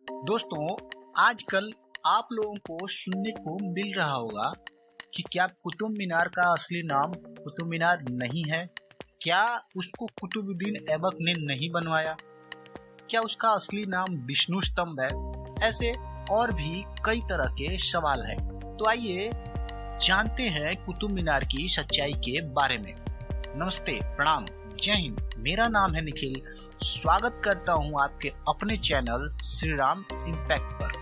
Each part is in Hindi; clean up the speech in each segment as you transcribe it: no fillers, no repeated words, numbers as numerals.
दोस्तों, आजकल आप लोगों को सुनने को मिल रहा होगा कि क्या कुतुब मीनार का असली नाम कुतुब मीनार नहीं है? क्या उसको कुतुबुद्दीन ऐबक ने नहीं बनवाया? क्या उसका असली नाम विष्णु स्तंभ है? ऐसे और भी कई तरह के सवाल हैं। तो आइए जानते हैं कुतुब मीनार की सच्चाई के बारे में। नमस्ते, प्रणाम, जय हिंद। मेरा नाम है निखिल। स्वागत करता हूं आपके अपने चैनल श्री राम इम्पैक्ट पर।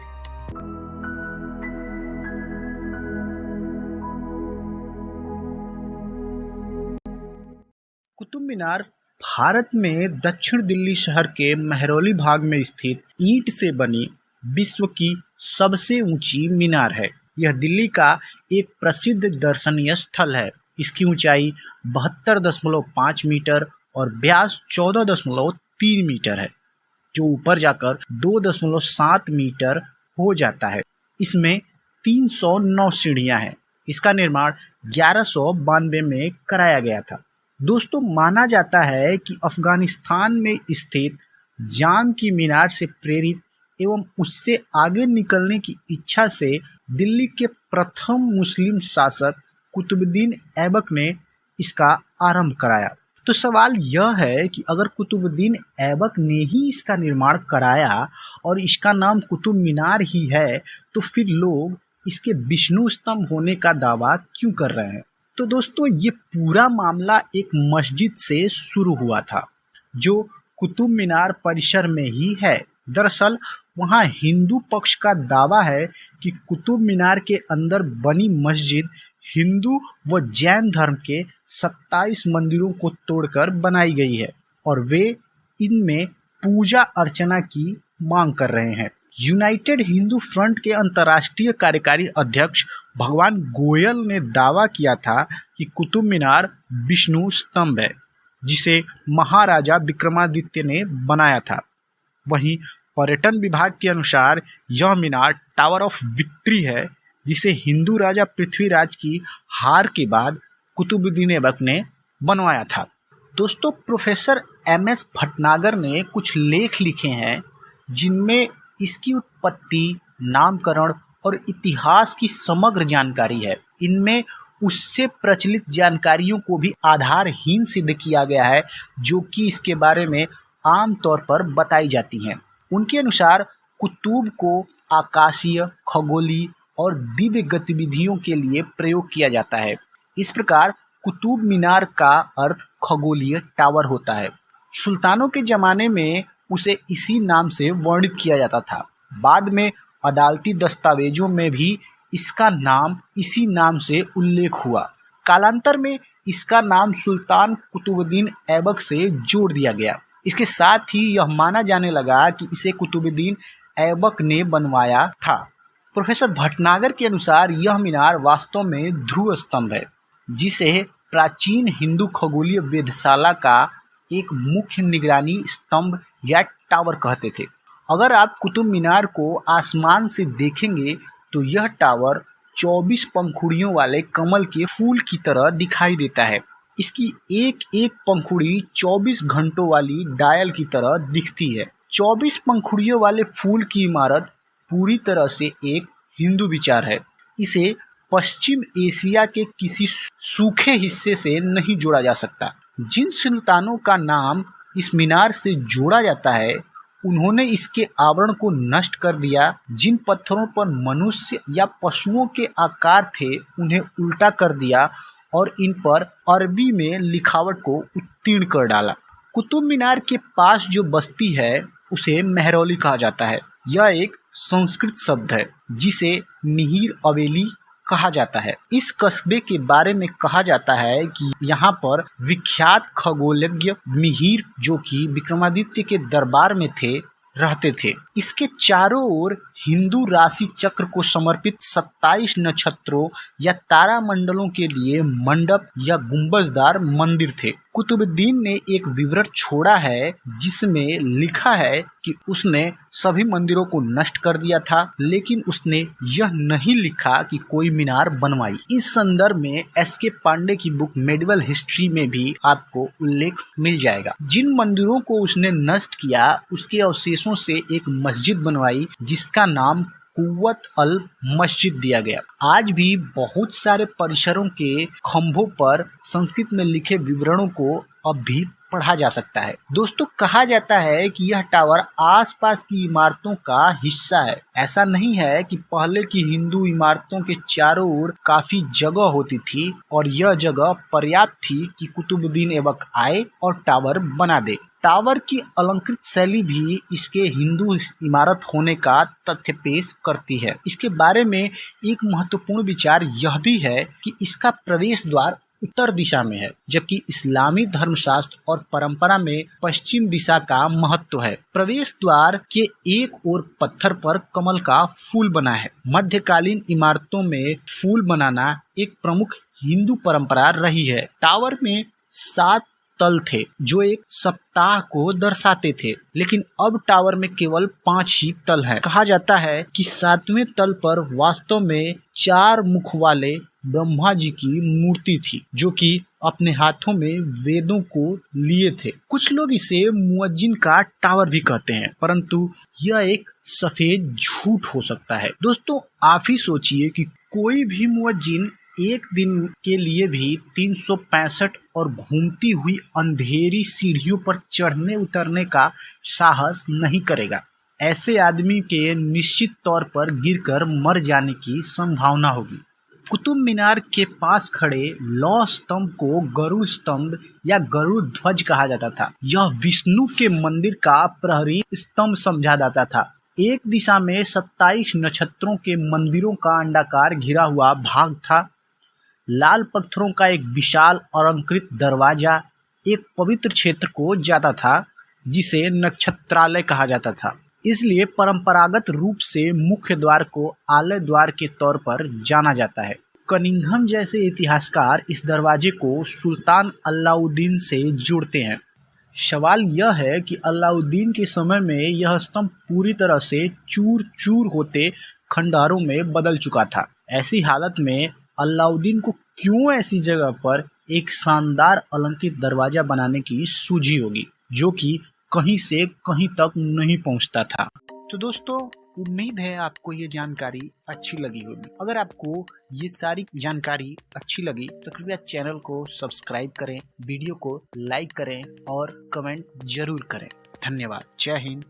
कुतुब मीनार भारत में दक्षिण दिल्ली शहर के महरौली भाग में स्थित ईंट से बनी विश्व की सबसे ऊंची मीनार है। यह दिल्ली का एक प्रसिद्ध दर्शनीय स्थल है। इसकी ऊंचाई 72.5 मीटर और व्यास 14.3 मीटर है, जो ऊपर जाकर 2.7 मीटर हो जाता है। इसमें 309 सीढ़ियां हैं। इसका निर्माण 1192 में कराया गया था। दोस्तों, माना जाता है कि अफगानिस्तान में स्थित जाम की मीनार से प्रेरित एवं उससे आगे निकलने की इच्छा से दिल्ली के प्रथम मुस्लिम शासक कुतुबुद्दीन ऐबक ने इसका आरंभ कराया। तो सवाल यह है कि अगर कुतुबुद्दीन ऐबक ने ही इसका निर्माण कराया और इसका नाम कुतुब मीनार ही है, तो फिर लोग इसके विष्णु स्तंभ होने का दावा क्यों कर रहे हैं? तो दोस्तों, ये पूरा मामला एक मस्जिद से शुरू हुआ था, जो कुतुब मीनार परिसर में ही है। दरअसल वहाँ हिंदू पक्ष का दावा है कि कुतुब मीनार के अंदर बनी मस्जिद हिंदू व जैन धर्म के 27 मंदिरों को तोड़कर बनाई गई है और वे इनमें पूजा अर्चना की मांग कर रहे हैं। यूनाइटेड हिंदू फ्रंट के अंतर्राष्ट्रीय कार्यकारी अध्यक्ष भगवान गोयल ने दावा किया था कि कुतुब मीनार विष्णु स्तंभ है, जिसे महाराजा विक्रमादित्य ने बनाया था। वहीं पर्यटन विभाग के अनुसार यह मीनार टावर ऑफ विक्ट्री है, जिसे हिंदू राजा पृथ्वीराज की हार के बाद कुतुबुद्दीन ऐबक ने बनवाया था। दोस्तों, प्रोफेसर MS भटनागर ने कुछ लेख लिखे हैं जिनमें इसकी उत्पत्ति, नामकरण और इतिहास की समग्र जानकारी है। इनमें उससे प्रचलित जानकारियों को भी आधारहीन सिद्ध किया गया है, जो कि इसके बारे में आमतौर पर बताई जाती हैं। उनके अनुसार कुतुब को आकाशीय, खगोलीय और दिव्य गतिविधियों के लिए प्रयोग किया जाता है। इस प्रकार कुतुब मीनार का अर्थ खगोलीय टावर होता है। सुल्तानों के ज़माने में उसे इसी नाम से वर्णित किया जाता था। बाद में अदालती दस्तावेजों में भी इसका नाम इसी नाम से उल्लेख हुआ। कालांतर में इसका नाम सुल्तान कुतुबुद्दीन ऐबक से जोड़ दिया गया। इसके साथ ही यह माना जाने लगा कि इसे कुतुबुद्दीन ऐबक ने बनवाया था। प्रोफेसर भटनागर के अनुसार यह मीनार वास्तव में ध्रुव स्तंभ है, जिसे प्राचीन हिंदू खगोलीय वेधशाला का एक मुख्य निगरानी स्तंभ या टावर कहते थे। अगर आप कुतुब मीनार को आसमान से देखेंगे तो यह टावर 24 पंखुड़ियों वाले कमल के फूल की तरह दिखाई देता है। इसकी एक एक पंखुड़ी 24 घंटों वाली डायल की तरह दिखती है। 24 पंखुड़ियों वाले फूल की इमारत पूरी तरह से एक हिंदू विचार है। इसे पश्चिम एशिया के किसी सूखे हिस्से से नहीं जोड़ा जा सकता। जिन सुल्तानों का नाम इस मीनार से जोड़ा जाता है, उन्होंने इसके आवरण को नष्ट कर दिया। जिन पत्थरों पर मनुष्य या पशुओं के आकार थे, उन्हें उल्टा कर दिया और इन पर अरबी में लिखावट को उत्तीर्ण कर डाला। कुतुब मीनार के पास जो बस्ती है, उसे महरौली कहा जाता है। यह एक संस्कृत शब्द है, जिसे मिहिर अवेली कहा जाता है। इस कस्बे के बारे में कहा जाता है कि यहाँ पर विख्यात खगोलज्ञ मिहिर, जो कि विक्रमादित्य के दरबार में थे, रहते थे। इसके चारों ओर हिंदू राशि चक्र को समर्पित 27 नक्षत्रों या तारा मंडलों के लिए मंडप या गुंबजदार मंदिर थे। कुतुबुद्दीन ने एक विवरण छोड़ा है जिसमें लिखा है कि उसने सभी मंदिरों को नष्ट कर दिया था, लेकिन उसने यह नहीं लिखा कि कोई मीनार बनवाई। इस संदर्भ में एस.के. पांडे की बुक मेडिवल हिस्ट्री में भी आपको उल्लेख मिल जाएगा। जिन मंदिरों को उसने नष्ट किया उसके अवशेषों से एक मस्जिद बनवाई जिसका नाम कुव्वत अल मस्जिद दिया गया। आज भी बहुत सारे परिसरों के खंभों पर संस्कृत में लिखे विवरणों को अब भी पढ़ा जा सकता है। दोस्तों, कहा जाता है कि यह टावर आसपास की इमारतों का हिस्सा है। ऐसा नहीं है कि पहले की हिंदू इमारतों के चारों ओर काफी जगह होती थी और यह जगह पर्याप्त थी कि कुतुबुद्दीन ऐबक आए और टावर बना दे। टावर की अलंकृत शैली भी इसके हिंदू इमारत होने का तथ्य पेश करती है। इसके बारे में एक महत्वपूर्ण विचार यह भी है कि इसका प्रवेश द्वार उत्तर दिशा में है, जबकि इस्लामी धर्मशास्त्र और परंपरा में पश्चिम दिशा का महत्व है। प्रवेश द्वार के एक ओर पत्थर पर कमल का फूल बना है। मध्यकालीन इमारतों में फूल बनाना एक प्रमुख हिंदू परंपरा रही है। टावर में 7 तल थे जो एक सप्ताह को दर्शाते थे, लेकिन अब टावर में केवल 5 ही तल हैं। कहा जाता है कि 7वें तल पर वास्तव में 4 मुख वाले ब्रह्मा जी की मूर्ति थी जो कि अपने हाथों में वेदों को लिए थे। कुछ लोग इसे मुअज्जिन का टावर भी कहते हैं, परंतु यह एक सफेद झूठ हो सकता है। दोस्तों, आप ही सोचिए कि कोई भी मुअज्जिन एक दिन के लिए भी 365 और घूमती हुई अंधेरी सीढ़ियों पर चढ़ने उतरने का साहस नहीं करेगा। ऐसे आदमी के निश्चित तौर पर गिरकर मर जाने की संभावना होगी। कुतुब मीनार के पास खड़े लौह स्तंभ को गरुड़ स्तंभ या गरुड़ ध्वज कहा जाता था। यह विष्णु के मंदिर का प्रहरी स्तंभ समझा जाता था। एक दिशा में 27 नक्षत्रों के मंदिरों का अंडाकार घिरा हुआ भाग था। लाल पत्थरों का एक विशाल अलंकृत दरवाजा एक पवित्र क्षेत्र को जाता था जिसे नक्षत्रालय कहा जाता था। इसलिए परंपरागत रूप से मुख्य द्वार को आलय द्वार के तौर पर जाना जाता है। कनिंघम जैसे इतिहासकार इस दरवाजे को सुल्तान अलाउद्दीन से जोड़ते हैं। सवाल यह है कि अलाउद्दीन के समय में यह स्तंभ पूरी तरह से चूर चूर होते खंडहरों में बदल चुका था। ऐसी हालत में अलाउद्दीन को क्यों ऐसी जगह पर एक शानदार अलंकृत दरवाजा बनाने की सूझी होगी जो कि कहीं से कहीं तक नहीं पहुंचता था। तो दोस्तों, उम्मीद है आपको ये जानकारी अच्छी लगी होगी। अगर आपको ये सारी जानकारी अच्छी लगी तो कृपया चैनल को सब्सक्राइब करें, वीडियो को लाइक करें और कमेंट जरूर करें। धन्यवाद। जय हिंद।